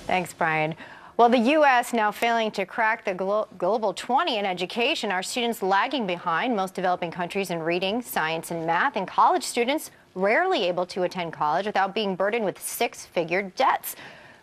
Thanks, Brian. Well, the U.S. now failing to crack the global 20 in education. Our students lagging behind most developing countries in reading, science, and math, and college students rarely able to attend college without being burdened with six-figure debts.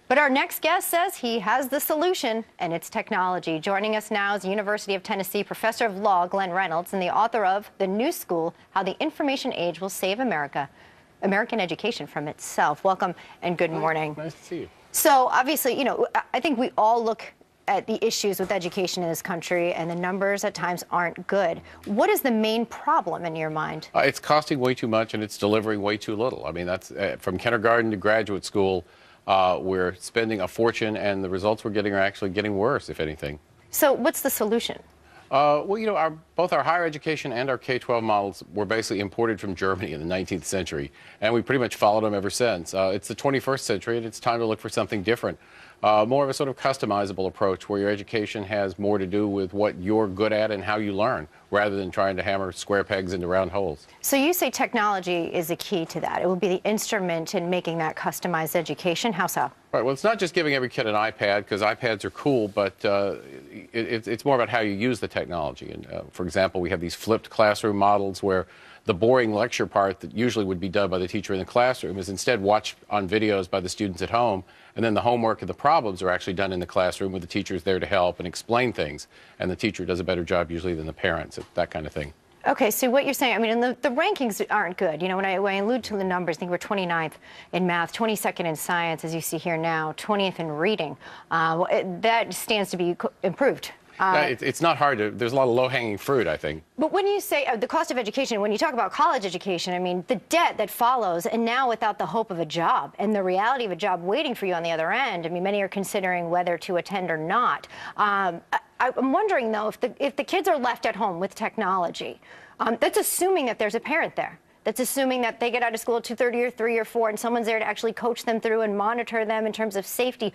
But our next guest says he has the solution, and it's technology. Joining us now is University of Tennessee professor of law, Glenn Reynolds, and the author of The New School, How the Information Age Will Save American Education from Itself. Welcome and good morning. Nice to see you. So obviously, I think we all look at the issues with education in this country, and the numbers at times aren't good. What is the main problem in your mind? It's costing way too much and it's delivering way too little. I mean, that's from kindergarten to graduate school. We're spending a fortune, and the results we're getting are actually getting worse, if anything. So what's the solution? Well, both our higher education and our K-12 models were basically imported from Germany in the 19th century, and we pretty much followed them ever since. It's the 21st century, and it's time to look for something different. More of a sort of customizable approach where your education has more to do with what you're good at and how you learn, rather than trying to hammer square pegs into round holes. So you say technology is a key to that. It will be the instrument in making that customized education. How so? Right. Well, it's not just giving every kid an iPad, because iPads are cool, but it's more about how you use the technology. And for example, we have these flipped classroom models where the boring lecture part that usually would be done by the teacher in the classroom is instead watched on videos by the students at home, and then the homework and the problems are actually done in the classroom with the teachers there to help and explain things, and the teacher does a better job usually than the parents, that kind of thing. Okay, so what you're saying, I mean, the rankings aren't good. When I allude to the numbers, I think we're 29th in math, 22nd in science, as you see here now, 20th in reading. That stands to be improved. It's not hard to, there's a lot of low-hanging fruit, I think. But when you say the cost of education, when you talk about college education, I mean, the debt that follows, and now without the hope of a job and the reality of a job waiting for you on the other end, I mean, many are considering whether to attend or not. I'm wondering, though, if the kids are left at home with technology, that's assuming that there's a parent there. That's assuming that they get out of school at 2:30 or 3 or 4, and someone's there to actually coach them through and monitor them in terms of safety.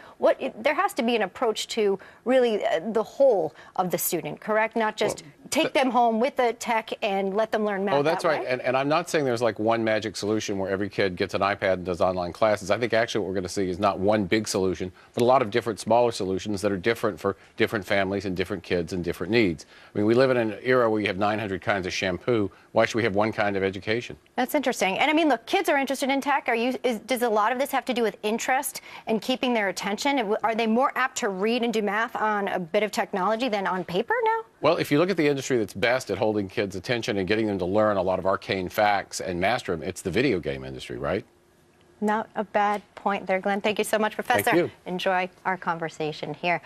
There has to be an approach to really the whole of the student, correct? Not just take them home with the tech and let them learn math. Oh, that's that right. way. And I'm not saying there's like one magic solution where every kid gets an iPad and does online classes. I think actually what we're going to see is not one big solution, but a lot of different smaller solutions that are different for different families and different kids and different needs. I mean, we live in an era where you have 900 kinds of shampoo. Why should we have one kind of education? That's interesting. And I mean, look, kids are interested in tech. Does a lot of this have to do with interest and keeping their attention? Are they more apt to read and do math on a bit of technology than on paper now? Well, if you look at the industry that's best at holding kids' attention and getting them to learn a lot of arcane facts and master them, it's the video game industry, right? Not a bad point there, Glenn. Thank you so much, Professor. Thank you. Enjoy our conversation here.